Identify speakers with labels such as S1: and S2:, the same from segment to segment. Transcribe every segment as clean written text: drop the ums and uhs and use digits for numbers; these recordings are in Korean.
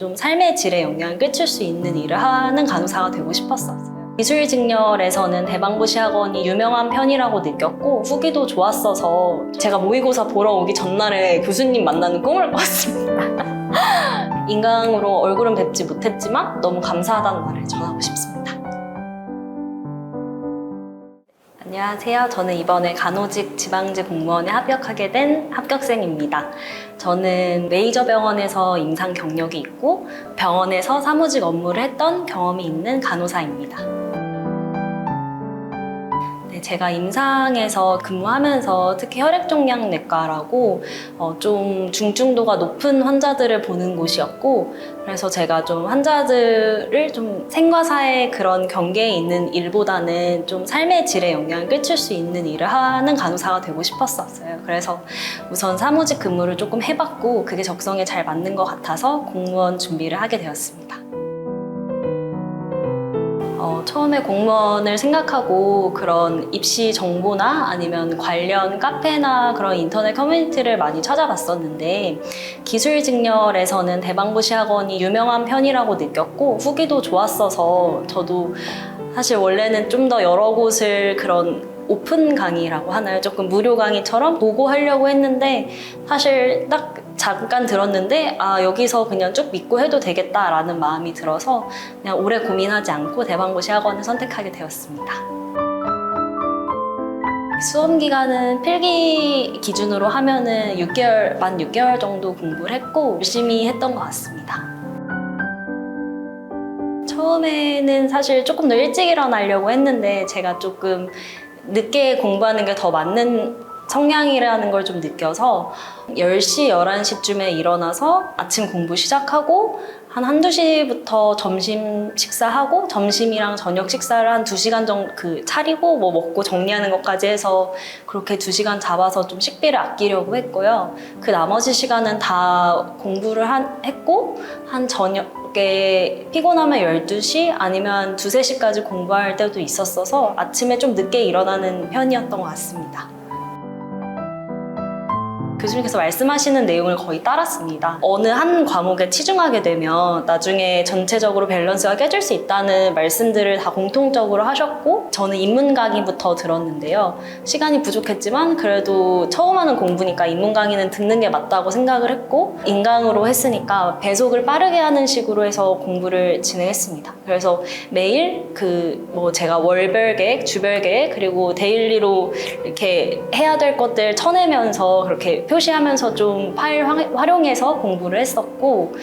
S1: 좀 삶의 질에 영향을 끼칠 수 있는 일을 하는 간호사가 되고 싶었었어요. 기술직렬에서는 대방고시학원이 유명한 편이라고 느꼈고 후기도 좋았어서 제가 모의고사 보러 오기 전날에 교수님 만나는 꿈을 꿨습니다. 인강으로 얼굴은 뵙지 못했지만 너무 감사하다는 말을 전하고 싶습니다. 안녕하세요. 저는 이번에 간호직 지방직 공무원에 합격하게 된 합격생입니다. 저는 메이저 병원에서 임상 경력이 있고 병원에서 사무직 업무를 했던 경험이 있는 간호사입니다. 제가 임상에서 근무하면서 특히 혈액종양내과라고 좀 중증도가 높은 환자들을 보는 곳이었고, 그래서 제가 좀 환자들을 좀 생과 사의 그런 경계에 있는 일보다는 좀 삶의 질에 영향을 끼칠 수 있는 일을 하는 간호사가 되고 싶었었어요. 그래서 우선 사무직 근무를 조금 해봤고 그게 적성에 잘 맞는 것 같아서 공무원 준비를 하게 되었습니다. 처음에 공무원을 생각하고 그런 입시 정보나 아니면 관련 카페나 그런 인터넷 커뮤니티를 많이 찾아봤었는데 기술직렬에서는 대방고시학원이 유명한 편이라고 느꼈고 후기도 좋았어서 저도 사실 원래는 좀 더 여러 곳을 그런 오픈 강의라고 하나요? 조금 무료 강의처럼 보고 하려고 했는데 사실 딱 잠깐 들었는데 여기서 그냥 쭉 믿고 해도 되겠다라는 마음이 들어서 그냥 오래 고민하지 않고 대방고시학원을 선택하게 되었습니다. 수험 기간은 필기 기준으로 하면은 만 6개월 정도 공부를 했고 열심히 했던 것 같습니다. 처음에는 사실 조금 더 일찍 일어나려고 했는데 제가 조금 늦게 공부하는 게 더 맞는 성향이라는 걸 좀 느껴서 10시, 11시쯤에 일어나서 아침 공부 시작하고 한두 시부터 점심 식사하고 점심이랑 저녁 식사를 한 2시간 정도 차리고 뭐 먹고 정리하는 것까지 해서 그렇게 2시간 잡아서 좀 식비를 아끼려고 했고요. 그 나머지 시간은 다 공부를 했고 한 저녁에 피곤하면 12시 아니면 2~3시까지 공부할 때도 있었어서 아침에 좀 늦게 일어나는 편이었던 것 같습니다. 교수님께서 말씀하시는 내용을 거의 따랐습니다. 어느 한 과목에 치중하게 되면 나중에 전체적으로 밸런스가 깨질 수 있다는 말씀들을 다 공통적으로 하셨고 저는 인문 강의부터 들었는데요. 시간이 부족했지만 그래도 처음 하는 공부니까 인문 강의는 듣는 게 맞다고 생각을 했고 인강으로 했으니까 배속을 빠르게 하는 식으로 해서 공부를 진행했습니다. 그래서 매일 제가 월별 계획, 주별 계획 그리고 데일리로 이렇게 해야 될 것들 쳐내면서 그렇게 표시하면서 좀 파일 활용해서 공부를 했었고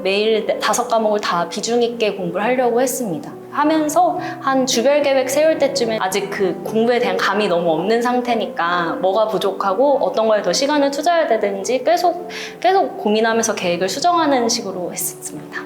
S1: 매일 5과목을 다 비중 있게 공부를 하려고 했습니다. 하면서 한 주별 계획 세울 때쯤에 아직 그 공부에 대한 감이 너무 없는 상태니까 뭐가 부족하고 어떤 거에 더 시간을 투자해야 되는지 계속 고민하면서 계획을 수정하는 식으로 했었습니다.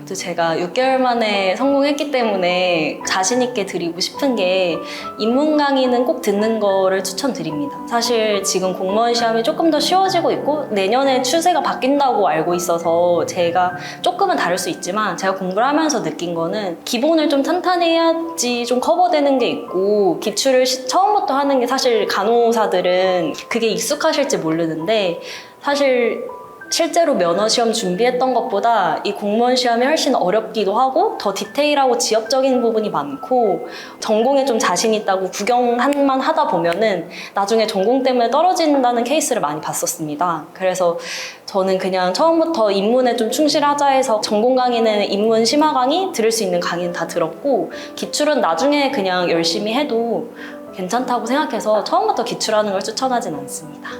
S1: 제가 6개월 만에 성공했기 때문에 자신 있게 드리고 싶은 게 인문 강의는 꼭 듣는 거를 추천드립니다. 사실 지금 공무원 시험이 조금 더 쉬워지고 있고 내년에 추세가 바뀐다고 알고 있어서 제가 조금은 다를 수 있지만 제가 공부를 하면서 느낀 거는 기본을 좀 탄탄해야지 좀 커버되는 게 있고 기출을 처음부터 하는 게 사실 간호사들은 그게 익숙하실지 모르는데 사실 실제로 면허시험 준비했던 것보다 이 공무원 시험이 훨씬 어렵기도 하고 더 디테일하고 지엽적인 부분이 많고 전공에 좀 자신 있다고 구경만 하다 보면은 나중에 전공 때문에 떨어진다는 케이스를 많이 봤었습니다. 그래서 저는 그냥 처음부터 인문에 좀 충실하자 해서 전공 강의는 인문 심화 강의, 들을 수 있는 강의는 다 들었고 기출은 나중에 그냥 열심히 해도 괜찮다고 생각해서 처음부터 기출하는 걸 추천하진 않습니다.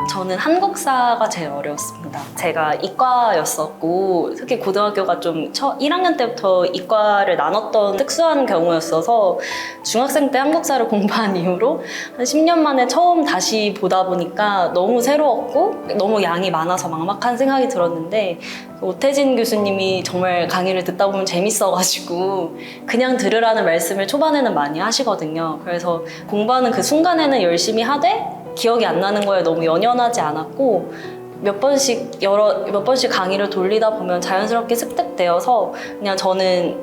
S1: 저는 한국사가 제일 어려웠습니다. 제가 이과였었고 특히 고등학교가 좀 1학년 때부터 이과를 나눴던 특수한 경우였어서 중학생 때 한국사를 공부한 이후로 한 10년 만에 처음 다시 보다 보니까 너무 새로웠고 너무 양이 많아서 막막한 생각이 들었는데 오태진 교수님이 정말 강의를 듣다 보면 재밌어가지고 그냥 들으라는 말씀을 초반에는 많이 하시거든요. 그래서 공부하는 그 순간에는 열심히 하되 기억이 안 나는 거에 너무 연연하지 않았고 몇 번씩 강의를 돌리다 보면 자연스럽게 습득되어서 그냥 저는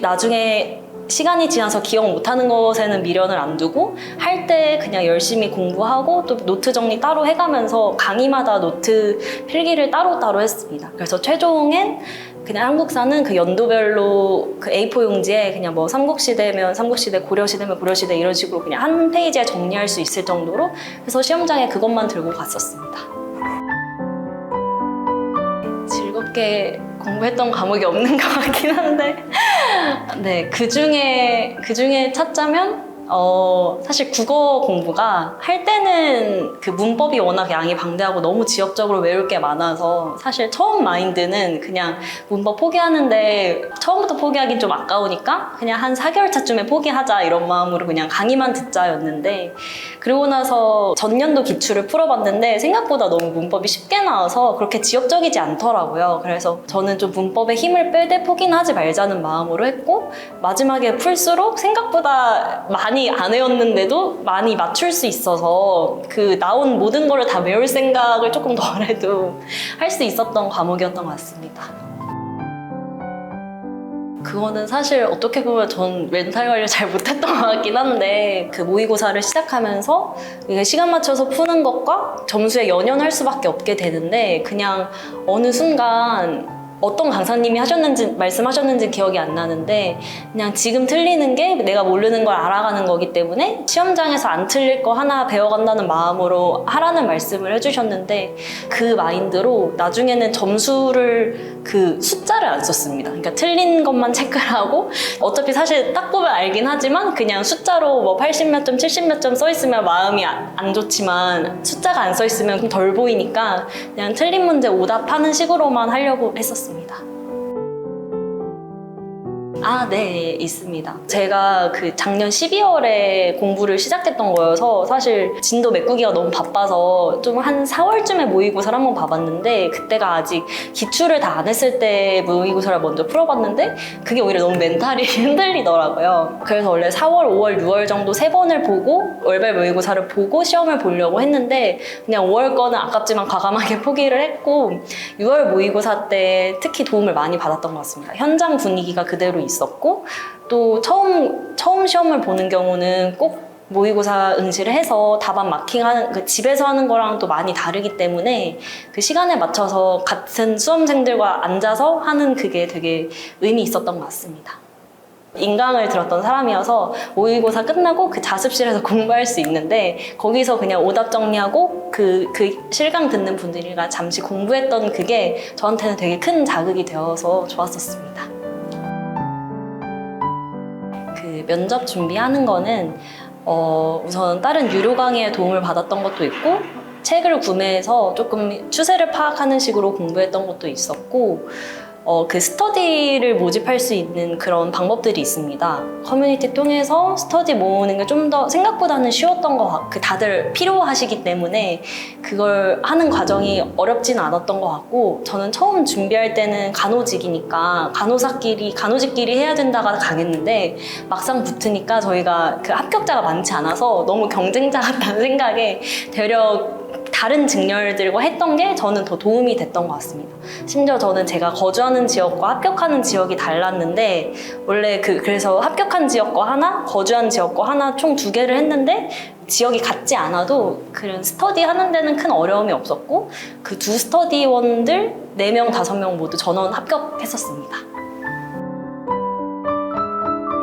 S1: 나중에 시간이 지나서 기억 못하는 것에는 미련을 안 두고 할 때 그냥 열심히 공부하고 또 노트 정리 따로 해가면서 강의마다 노트 필기를 따로따로 했습니다. 그래서 최종엔 그냥 한국사는 그 연도별로 그 A4 용지에 그냥 뭐 삼국시대면 삼국시대, 고려시대면 고려시대 이런 식으로 그냥 한 페이지에 정리할 수 있을 정도로 해서 시험장에 그것만 들고 갔었습니다. 즐겁게 공부했던 과목이 없는 것 같긴 한데 네, 그 중에 찾자면 사실 국어 공부가 할 때는 그 문법이 워낙 양이 방대하고 너무 지역적으로 외울 게 많아서 사실 처음 마인드는 그냥 문법 포기하는데 처음부터 포기하긴 좀 아까우니까 그냥 한 4개월 차쯤에 포기하자 이런 마음으로 그냥 강의만 듣자였는데 그러고 나서 전년도 기출을 풀어봤는데 생각보다 너무 문법이 쉽게 나와서 그렇게 지역적이지 않더라고요. 그래서 저는 좀 문법에 힘을 빼되 포기는 하지 말자는 마음으로 했고 마지막에 풀수록 생각보다 많이 안 외웠는데도 많이 맞출 수 있어서 그 나온 모든 거를 다 외울 생각을 조금 덜해도 할 수 있었던 과목이었던 것 같습니다. 그거는 사실 어떻게 보면 전 멘탈 관리를 잘 못했던 것 같긴 한데 그 모의고사를 시작하면서 이게 시간 맞춰서 푸는 것과 점수에 연연할 수밖에 없게 되는데 그냥 어느 순간 어떤 강사님이 말씀하셨는지 기억이 안 나는데 그냥 지금 틀리는 게 내가 모르는 걸 알아가는 거기 때문에 시험장에서 안 틀릴 거 하나 배워간다는 마음으로 하라는 말씀을 해주셨는데 그 마인드로 나중에는 점수를 그 숫자를 안 썼습니다. 그러니까 틀린 것만 체크를 하고 어차피 사실 딱 보면 알긴 하지만 그냥 숫자로 뭐 80 몇 점, 70 몇 점 써 있으면 마음이 안 좋지만 숫자가 안 써 있으면 좀 덜 보이니까 그냥 틀린 문제 오답하는 식으로만 하려고 했었습니다. 네, 있습니다. 제가 그 작년 12월에 공부를 시작했던 거여서 사실 진도 메꾸기가 너무 바빠서 좀 한 4월쯤에 모의고사를 한번 봐봤는데 그때가 아직 기출을 다 안 했을 때 모의고사를 먼저 풀어봤는데 그게 오히려 너무 멘탈이 흔들리더라고요. 그래서 원래 4월, 5월, 6월 정도 3번을 보고 월별 모의고사를 보고 시험을 보려고 했는데 그냥 5월 거는 아깝지만 과감하게 포기를 했고 6월 모의고사 때 특히 도움을 많이 받았던 것 같습니다. 현장 분위기가 그대로 있었고 또 처음 시험을 보는 경우는 꼭 모의고사 응시를 해서 답안 마킹하는 그 집에서 하는 거랑 또 많이 다르기 때문에 그 시간에 맞춰서 같은 수험생들과 앉아서 하는 그게 되게 의미 있었던 것 같습니다. 인강을 들었던 사람이어서 모의고사 끝나고 그 자습실에서 공부할 수 있는데 거기서 그냥 오답 정리하고 그 실강 듣는 분들이랑 잠시 공부했던 그게 저한테는 되게 큰 자극이 되어서 좋았었습니다. 그 면접 준비하는 거는 우선 다른 유료 강의에 도움을 받았던 것도 있고 책을 구매해서 조금 추세를 파악하는 식으로 공부했던 것도 있었고 그 스터디를 모집할 수 있는 그런 방법들이 있습니다. 커뮤니티 통해서 스터디 모으는 게 좀 더 생각보다는 쉬웠던 것 같고 다들 필요하시기 때문에 그걸 하는 과정이 어렵진 않았던 것 같고 저는 처음 준비할 때는 간호직이니까 간호직끼리 해야 된다가 강했는데 막상 붙으니까 저희가 그 합격자가 많지 않아서 너무 경쟁자 같다는 생각에 되려 다른 직렬들과 했던 게 저는 더 도움이 됐던 것 같습니다. 심지어 저는 제가 거주하는 지역과 합격하는 지역이 달랐는데 원래 그래서 합격한 지역과 하나, 거주한 지역과 하나 총 2개를 했는데 지역이 같지 않아도 그런 스터디 하는 데는 큰 어려움이 없었고 그 두 스터디원들 4명, 5명 모두 전원 합격했었습니다.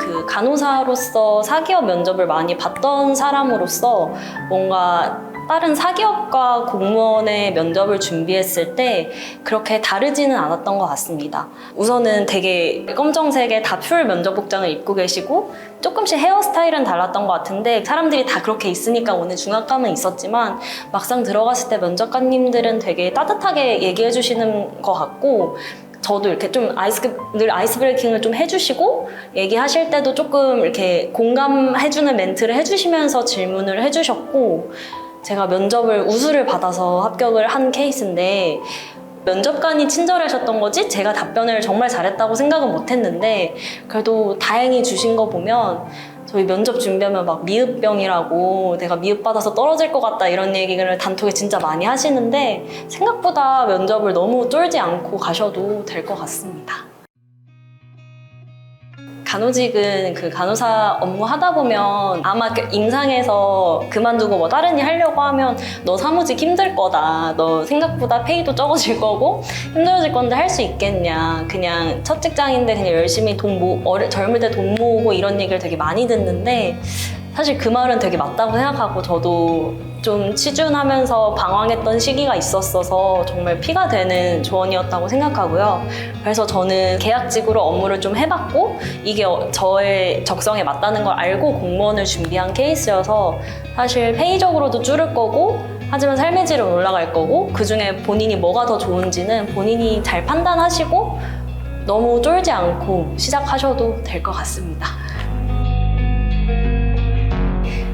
S1: 그 간호사로서 사기업 면접을 많이 봤던 사람으로서 뭔가 다른 사기업과 공무원의 면접을 준비했을 때 그렇게 다르지는 않았던 것 같습니다. 우선은 되게 검정색의 다플 면접 복장을 입고 계시고 조금씩 헤어스타일은 달랐던 것 같은데 사람들이 다 그렇게 있으니까 오늘 중압감은 있었지만 막상 들어갔을 때 면접관님들은 되게 따뜻하게 얘기해 주시는 것 같고 저도 이렇게 좀 늘 아이스 브레이킹을 좀 해주시고 얘기하실 때도 조금 이렇게 공감해주는 멘트를 해주시면서 질문을 해주셨고 제가 면접을 우수를 받아서 합격을 한 케이스인데 면접관이 친절하셨던 거지 제가 답변을 정말 잘했다고 생각은 못했는데 그래도 다행히 주신 거 보면 저희 면접 준비하면 막 미흡병이라고 내가 미흡받아서 떨어질 것 같다 이런 얘기를 단톡에 진짜 많이 하시는데 생각보다 면접을 너무 쫄지 않고 가셔도 될 것 같습니다. 간호직은 그 간호사 업무 하다 보면 아마 그 임상에서 그만두고 뭐 다른 일 하려고 하면 너 사무직 힘들 거다. 너 생각보다 페이도 적어질 거고 힘들어질 건데 할 수 있겠냐. 그냥 첫 직장인데 그냥 열심히 젊을 때 돈 모으고 이런 얘기를 되게 많이 듣는데 사실 그 말은 되게 맞다고 생각하고 저도 좀 취준하면서 방황했던 시기가 있었어서 정말 피가 되는 조언이었다고 생각하고요. 그래서 저는 계약직으로 업무를 좀 해봤고 이게 저의 적성에 맞다는 걸 알고 공무원을 준비한 케이스여서 사실 페이적으로도 줄을 거고 하지만 삶의 질은 올라갈 거고 그중에 본인이 뭐가 더 좋은지는 본인이 잘 판단하시고 너무 쫄지 않고 시작하셔도 될 것 같습니다.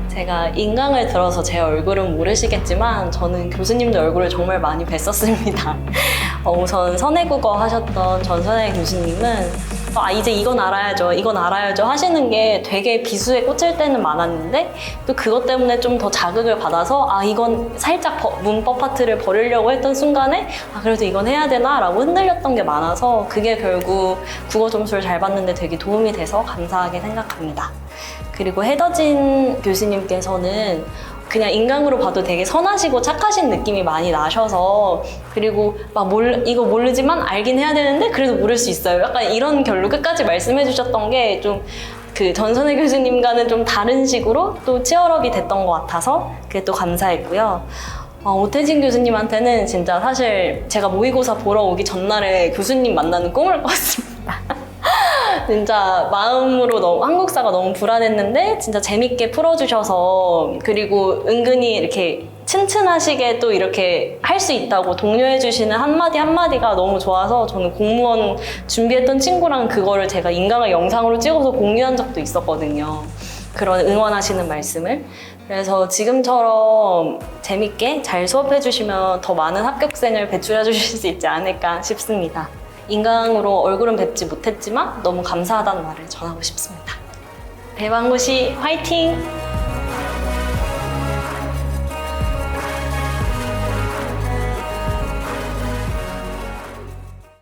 S1: 제가 인강을 들어서 제 얼굴은 모르시겠지만 저는 교수님들 얼굴을 정말 많이 뵀었습니다. 우선 선해국어 하셨던 전선혜 교수님은 이제 이건 알아야죠 하시는 게 되게 비수에 꽂힐 때는 많았는데 또 그것 때문에 좀 더 자극을 받아서 이건 살짝 문법 파트를 버리려고 했던 순간에 그래도 이건 해야 되나 라고 흔들렸던 게 많아서 그게 결국 국어 점수를 잘 받는데 되게 도움이 돼서 감사하게 생각합니다. 그리고 해더진 교수님께서는 그냥 인강으로 봐도 되게 선하시고 착하신 느낌이 많이 나셔서 그리고 이거 모르지만 알긴 해야 되는데 그래도 모를 수 있어요. 약간 이런 결로 끝까지 말씀해 주셨던 게 좀 그 전선혜 교수님과는 좀 다른 식으로 또 치얼업이 됐던 것 같아서 그게 또 감사했고요. 오태진 교수님한테는 진짜 사실 제가 모의고사 보러 오기 전날에 교수님 만나는 꿈을 꿨습니다. 진짜 마음으로 한국사가 너무 불안했는데 진짜 재밌게 풀어주셔서 그리고 은근히 이렇게 튼튼하시게 또 이렇게 할 수 있다고 독려해 주시는 한마디 한마디가 너무 좋아서 저는 공무원 준비했던 친구랑 그거를 제가 인강을 영상으로 찍어서 공유한 적도 있었거든요. 그런 응원하시는 말씀을. 그래서 지금처럼 재밌게 잘 수업해 주시면 더 많은 합격생을 배출해 주실 수 있지 않을까 싶습니다. 인강으로 얼굴은 뵙지 못했지만 너무 감사하다는 말을 전하고 싶습니다. 대방고시 화이팅!